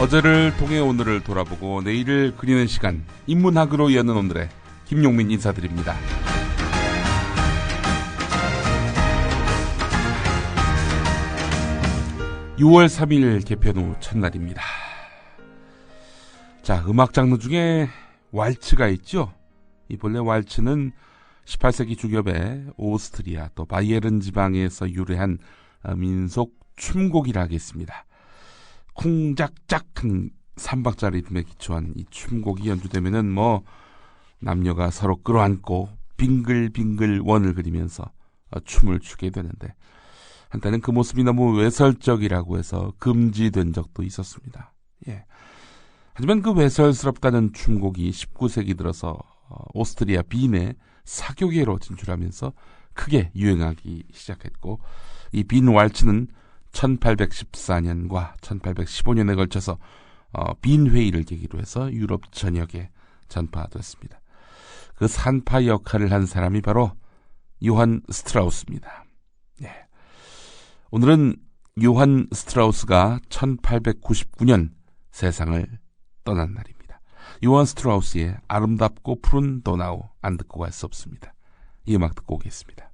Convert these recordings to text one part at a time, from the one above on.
어제를 통해 오늘을 돌아보고 내일을 그리는 시간, 인문학으로 여는 오늘의 김용민 인사드립니다. 6월 3일 개편 후 첫날입니다. 자, 음악 장르 중에 왈츠가 있죠. 이 본래 왈츠는 18세기 중엽에 오스트리아 또 바이에른 지방에서 유래한 민속 춤곡이라 하겠습니다. 쿵짝짝한 3박자 리듬에 기초한 이 춤곡이 연주되면은 남녀가 서로 끌어안고 빙글빙글 원을 그리면서 춤을 추게 되는데, 한때는 그 모습이 너무 외설적이라고 해서 금지된 적도 있었습니다. 예. 하지만 그 외설스럽다는 춤곡이 19세기 들어서 오스트리아 빈의 사교계로 진출하면서 크게 유행하기 시작했고, 이 빈 왈츠는 1814년과 1815년에 걸쳐서 빈 회의를 계기로 해서 유럽 전역에 전파됐습니다. 그 산파 역할을 한 사람이 바로 요한 스트라우스입니다. 네. 오늘은 요한 스트라우스가 1899년 세상을 떠난 날입니다. 요한 스트라우스의 아름답고 푸른 도나우 안 듣고 갈 수 없습니다. 이 음악 듣고 오겠습니다.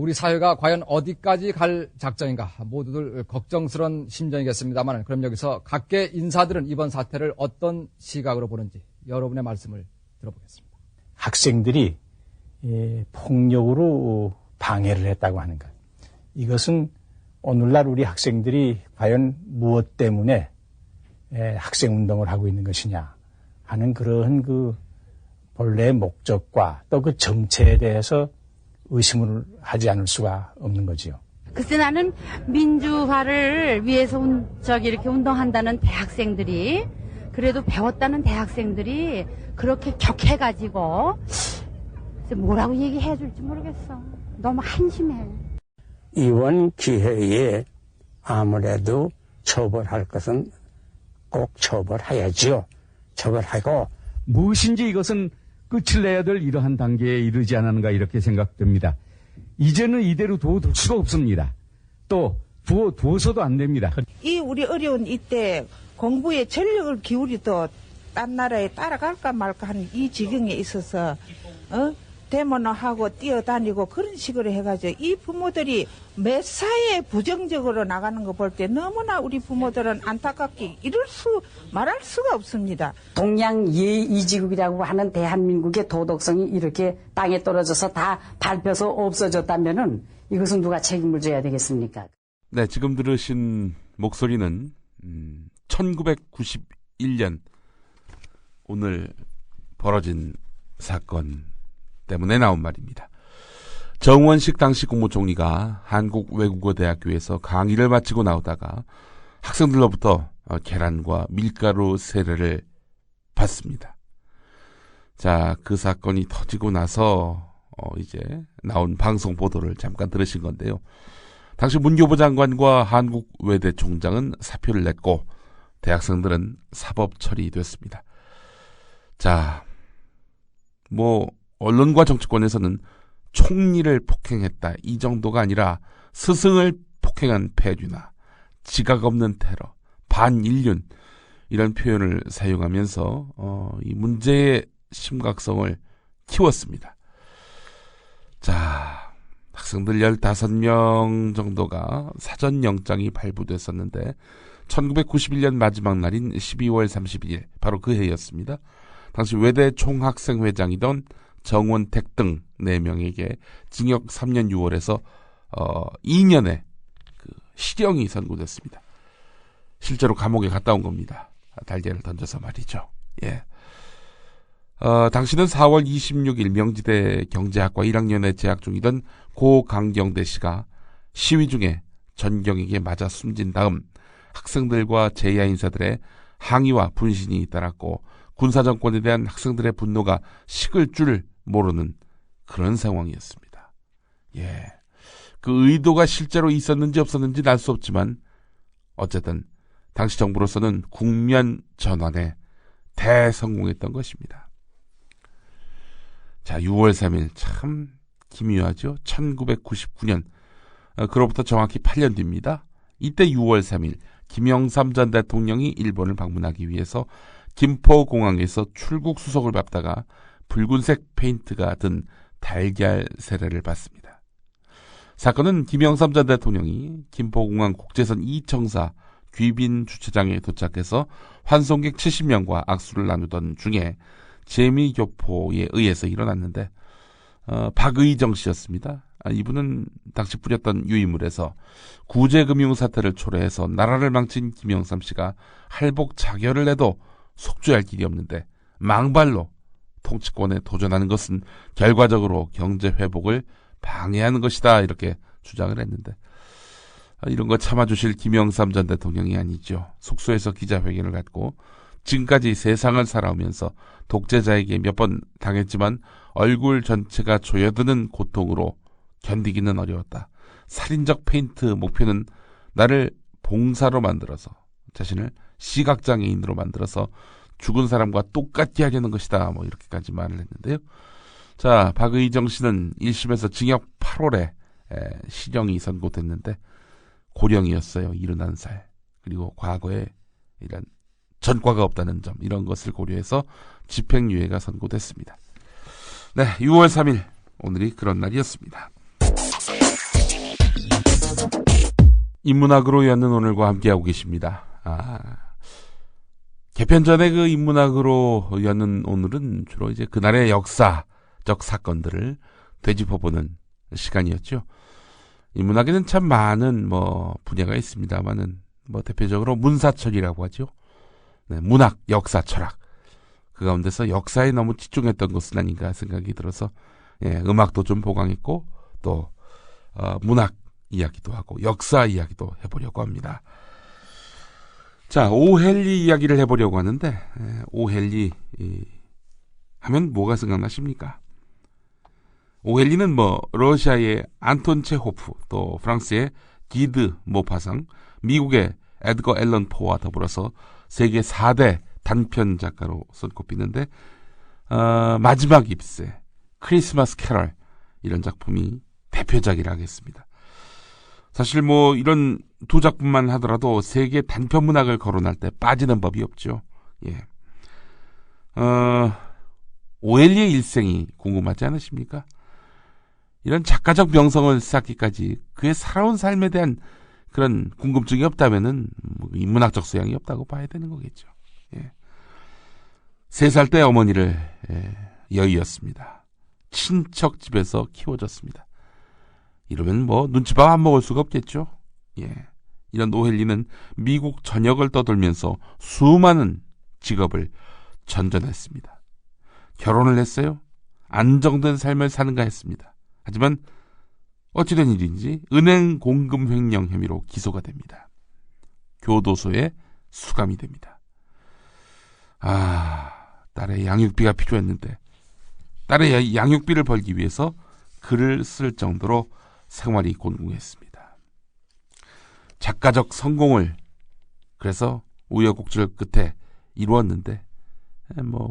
우리 사회가 과연 어디까지 갈 작정인가 모두들 걱정스러운 심정이겠습니다만 그럼 여기서 각계 인사들은 이번 사태를 어떤 시각으로 보는지 여러분의 말씀을 들어보겠습니다. 학생들이 폭력으로 방해를 했다고 하는 것. 이것은 오늘날 우리 학생들이 과연 무엇 때문에 학생운동을 하고 있는 것이냐 하는 그러한 그 본래의 목적과 또 그 정체에 대해서 의심을 하지 않을 수가 없는 거지요. 글쎄 나는 민주화를 위해서 이렇게 운동한다는 대학생들이 그래도 배웠다는 대학생들이 그렇게 격해가지고 뭐라고 얘기해 줄지 모르겠어. 너무 한심해. 이번 기회에 아무래도 처벌할 것은 꼭 처벌해야지요. 처벌하고 무엇인지 이것은 끝을 내야 될 이러한 단계에 이르지 않았는가 이렇게 생각됩니다. 이제는 이대로 둬둘 수가 없습니다. 또 두어서도 안 됩니다. 이 우리 어려운 이때 공부에 전력을 기울이도 딴 나라에 따라갈까 말까 하는 이 지경에 있어서 데모는 하고 뛰어다니고 그런 식으로 해가지고 이 부모들이 매사에 부정적으로 나가는 거 볼 때 너무나 우리 부모들은 안타깝게 말할 수가 없습니다. 동양 예이지국이라고 하는 대한민국의 도덕성이 이렇게 땅에 떨어져서 다 밟혀서 없어졌다면은 이것은 누가 책임을 져야 되겠습니까? 네, 지금 들으신 목소리는 1991년 오늘 벌어진 사건 때문에 나온 말입니다. 정원식 당시 국무총리가 한국외국어대학교에서 강의를 마치고 나오다가 학생들로부터 계란과 밀가루 세례를 받습니다. 자, 그 사건이 터지고 나서 이제 나온 방송 보도를 잠깐 들으신 건데요. 당시 문교부 장관과 한국외대 총장은 사표를 냈고 대학생들은 사법 처리됐습니다. 자, 언론과 정치권에서는 총리를 폭행했다 이 정도가 아니라 스승을 폭행한 폐륜화, 지각 없는 테러, 반인륜 이런 표현을 사용하면서 이 문제의 심각성을 키웠습니다. 자, 학생들 15명 정도가 사전영장이 발부됐었는데 1991년 마지막 날인 12월 31일 바로 그 해였습니다. 당시 외대 총학생회장이던 정원택 등 4명에게 징역 3년 6월에서 2년의 그 실형이 선고됐습니다. 실제로 감옥에 갔다 온 겁니다. 달걀을 던져서 말이죠. 예. 당시는 4월 26일 명지대 경제학과 1학년에 재학 중이던 고강경대 씨가 시위 중에 전경에게 맞아 숨진 다음 학생들과 제야 인사들의 항의와 분신이 잇따랐고 군사정권에 대한 학생들의 분노가 식을 줄 모르는 그런 상황이었습니다. 예. 그 의도가 실제로 있었는지 없었는지 알 수 없지만 어쨌든 당시 정부로서는 국면 전환에 대성공했던 것입니다. 자, 6월 3일 참 기묘하죠. 1999년 그로부터 정확히 8년 뒤입니다. 이때 6월 3일 김영삼 전 대통령이 일본을 방문하기 위해서 김포공항에서 출국 수속을 밟다가 붉은색 페인트가 든 달걀 세례를 받습니다. 사건은 김영삼 전 대통령이 김포공항 국제선 2청사 귀빈 주차장에 도착해서 환송객 70명과 악수를 나누던 중에 재미교포에 의해서 일어났는데 박의정 씨였습니다. 이분은 당시 뿌렸던 유인물에서 구제금융 사태를 초래해서 나라를 망친 김영삼 씨가 할복 자결을 해도 속죄할 길이 없는데 망발로 통치권에 도전하는 것은 결과적으로 경제 회복을 방해하는 것이다 이렇게 주장을 했는데 이런 거 참아주실 김영삼 전 대통령이 아니죠. 숙소에서 기자회견을 갖고 지금까지 세상을 살아오면서 독재자에게 몇 번 당했지만 얼굴 전체가 조여드는 고통으로 견디기는 어려웠다. 살인적 페인트 목표는 나를 봉사로 만들어서 자신을 시각장애인으로 만들어서 죽은 사람과 똑같게 하려는 것이다. 이렇게까지 말을 했는데요. 자, 박의정 씨는 1심에서 징역 8월에 실형이 선고됐는데 고령이었어요. 71살. 그리고 과거에 이런 전과가 없다는 점 이런 것을 고려해서 집행유예가 선고됐습니다. 네, 6월 3일 오늘이 그런 날이었습니다. 인문학으로 였는 오늘과 함께하고 계십니다. 개편 전에 그 인문학으로 였는 오늘은 주로 이제 그날의 역사적 사건들을 되짚어보는 시간이었죠. 인문학에는 참 많은 분야가 있습니다만은 대표적으로 문사철이라고 하죠. 네, 문학, 역사, 철학. 그 가운데서 역사에 너무 집중했던 것은 아닌가 생각이 들어서 음악도 좀 보강했고 또 문학 이야기도 하고 역사 이야기도 해보려고 합니다. 자, 오헨리 이야기를 해보려고 하는데 오헨리 하면 뭐가 생각나십니까? 오헨리는 러시아의 안톤 체호프, 또 프랑스의 기드 모파상, 미국의 에드거 앨런 포와 더불어서 세계 4대 단편 작가로 손꼽히는데 마지막 잎새, 크리스마스 캐럴 이런 작품이 대표작이라 하겠습니다. 사실 이런 두 작품만 하더라도 세계 단편 문학을 거론할 때 빠지는 법이 없죠. 예. 오헨리의 일생이 궁금하지 않으십니까? 이런 작가적 명성을 쌓기까지 그의 살아온 삶에 대한 그런 궁금증이 없다면은 인문학적 소양이 없다고 봐야 되는 거겠죠. 예. 3살 때 어머니를 여의었습니다. 친척 집에서 키워졌습니다. 이러면 눈치밥 안 먹을 수가 없겠죠. 예. 이런 오헨리는 미국 전역을 떠돌면서 수많은 직업을 전전했습니다. 결혼을 했어요. 안정된 삶을 사는가 했습니다. 하지만 어찌된 일인지 은행 공금 횡령 혐의로 기소가 됩니다. 교도소에 수감이 됩니다. 딸의 양육비가 필요했는데 딸의 양육비를 벌기 위해서 글을 쓸 정도로 생활이 곤궁했습니다. 작가적 성공을 그래서 우여곡절 끝에 이루었는데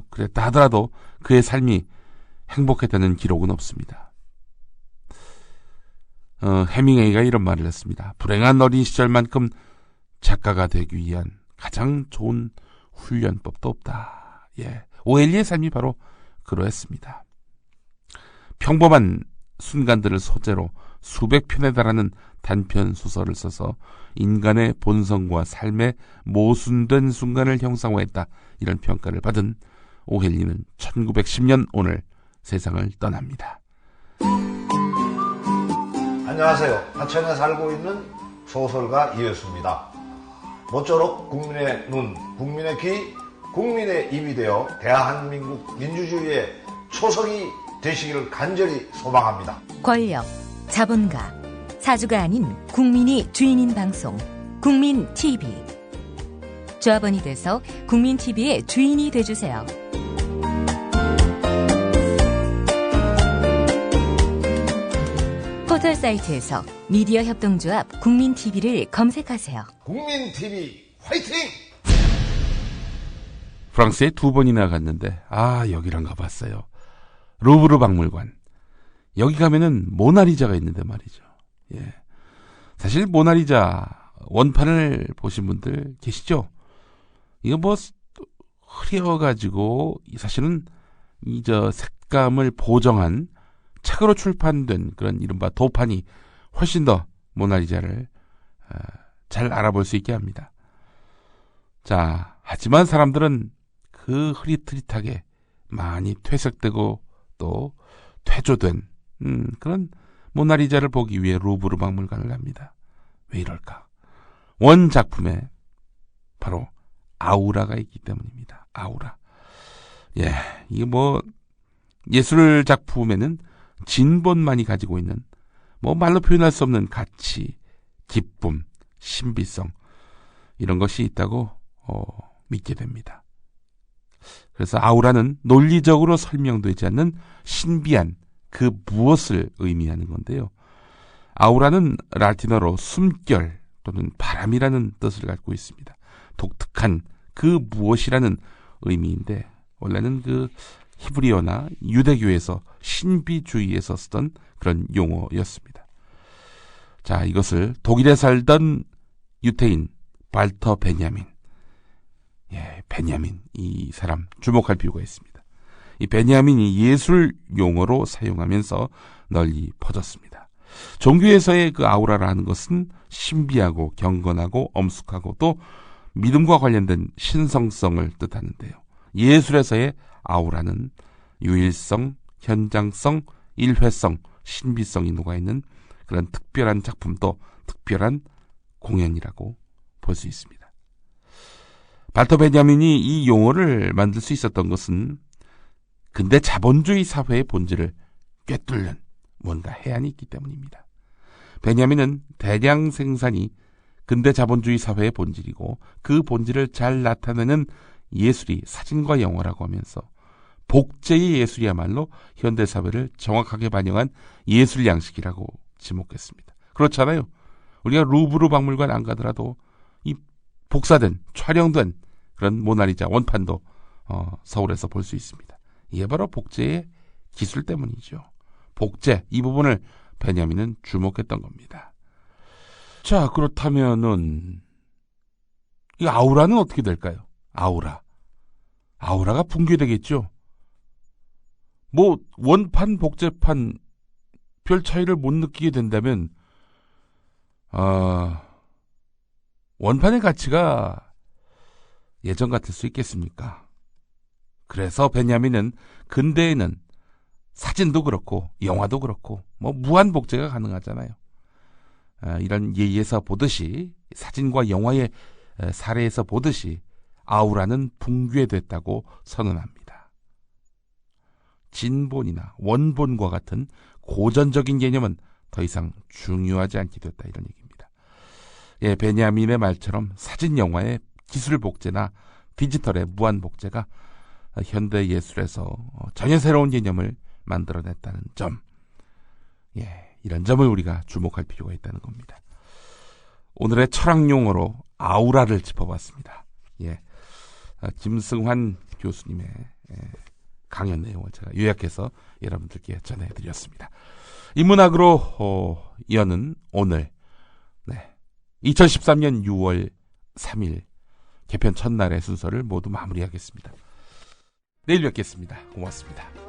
그랬다 하더라도 그의 삶이 행복했다는 기록은 없습니다. 해밍웨이가 이런 말을 했습니다. 불행한 어린 시절만큼 작가가 되기 위한 가장 좋은 훈련법도 없다. 예, 오헨리의 삶이 바로 그러했습니다. 평범한 순간들을 소재로 수백 편에 달하는 단편 소설을 써서 인간의 본성과 삶의 모순된 순간을 형상화했다. 이런 평가를 받은 오헨리는 1910년 오늘 세상을 떠납니다. 안녕하세요. 하천에 살고 있는 소설가 이효수입니다. 모쪼록 국민의 눈, 국민의 귀, 국민의 입이 되어 대한민국 민주주의의 초석이 되시기를 간절히 소망합니다. 권력, 자본가, 사주가 아닌 국민이 주인인 방송 국민TV. 조합원이 돼서 국민TV의 주인이 돼주세요. 포털 사이트에서 미디어 협동조합 국민TV를 검색하세요. 국민TV 화이팅! 프랑스에 2번이나 갔는데 여기랑 가봤어요. 루브르 박물관. 여기 가면은 모나리자가 있는데 말이죠. 예. 사실 모나리자 원판을 보신 분들 계시죠? 이거 흐려가지고 사실은 색감을 보정한 책으로 출판된 그런 이른바 도판이 훨씬 더 모나리자를 잘 알아볼 수 있게 합니다. 자, 하지만 사람들은 그 흐릿흐릿하게 많이 퇴색되고 또 퇴조된 그런 모나리자를 보기 위해 루브르 박물관을 갑니다. 왜 이럴까? 원 작품에 바로 아우라가 있기 때문입니다. 아우라. 예, 이게 예술 작품에는 진본만이 가지고 있는 말로 표현할 수 없는 가치, 기쁨, 신비성 이런 것이 있다고 믿게 됩니다. 그래서 아우라는 논리적으로 설명되지 않는 신비한 그 무엇을 의미하는 건데요. 아우라는 라틴어로 숨결 또는 바람이라는 뜻을 갖고 있습니다. 독특한 그 무엇이라는 의미인데 원래는 그 히브리어나 유대교에서 신비주의에서 쓰던 그런 용어였습니다. 자, 이것을 독일에 살던 유태인 발터 베냐민. 예, 베냐민. 이 사람 주목할 필요가 있습니다. 이 베냐민이 예술 용어로 사용하면서 널리 퍼졌습니다. 종교에서의 그 아우라라는 것은 신비하고 경건하고 엄숙하고 또 믿음과 관련된 신성성을 뜻하는데요. 예술에서의 아우라는 유일성, 현장성, 일회성, 신비성이 녹아있는 그런 특별한 작품 또 특별한 공연이라고 볼 수 있습니다. 발터 베냐민이 이 용어를 만들 수 있었던 것은 근대 자본주의 사회의 본질을 꿰뚫는 뭔가 해안이 있기 때문입니다. 베냐민은 대량 생산이 근대 자본주의 사회의 본질이고 그 본질을 잘 나타내는 예술이 사진과 영화라고 하면서 복제의 예술이야말로 현대사회를 정확하게 반영한 예술 양식이라고 지목했습니다. 그렇잖아요. 우리가 루브르 박물관 안 가더라도 이 복사된, 촬영된 그런 모나리자 원판도 서울에서 볼 수 있습니다. 이게 바로 복제의 기술 때문이죠. 복제, 이 부분을 베냐민은 주목했던 겁니다. 자, 그렇다면은 이 아우라는 어떻게 될까요? 아우라가 붕괴되겠죠. 뭐 원판, 복제판 별 차이를 못 느끼게 된다면 원판의 가치가 예전 같을 수 있겠습니까? 그래서 베냐민은 근대에는 사진도 그렇고 영화도 그렇고 뭐 무한 복제가 가능하잖아요. 이런 예에서 보듯이 사진과 영화의 사례에서 보듯이 아우라는 붕괴됐다고 선언합니다. 진본이나 원본과 같은 고전적인 개념은 더 이상 중요하지 않게 됐다, 이런 얘기입니다. 예, 베냐민의 말처럼 사진 영화의 기술 복제나 디지털의 무한 복제가 현대 예술에서 전혀 새로운 개념을 만들어냈다는 점, 예, 이런 점을 우리가 주목할 필요가 있다는 겁니다. 오늘의 철학 용어로 아우라를 짚어봤습니다. 예, 김승환 교수님의 강연 내용을 제가 요약해서 여러분들께 전해드렸습니다. 인문학으로 여는 오늘 2013년 6월 3일 개편 첫날의 순서를 모두 마무리하겠습니다. 내일 뵙겠습니다. 고맙습니다.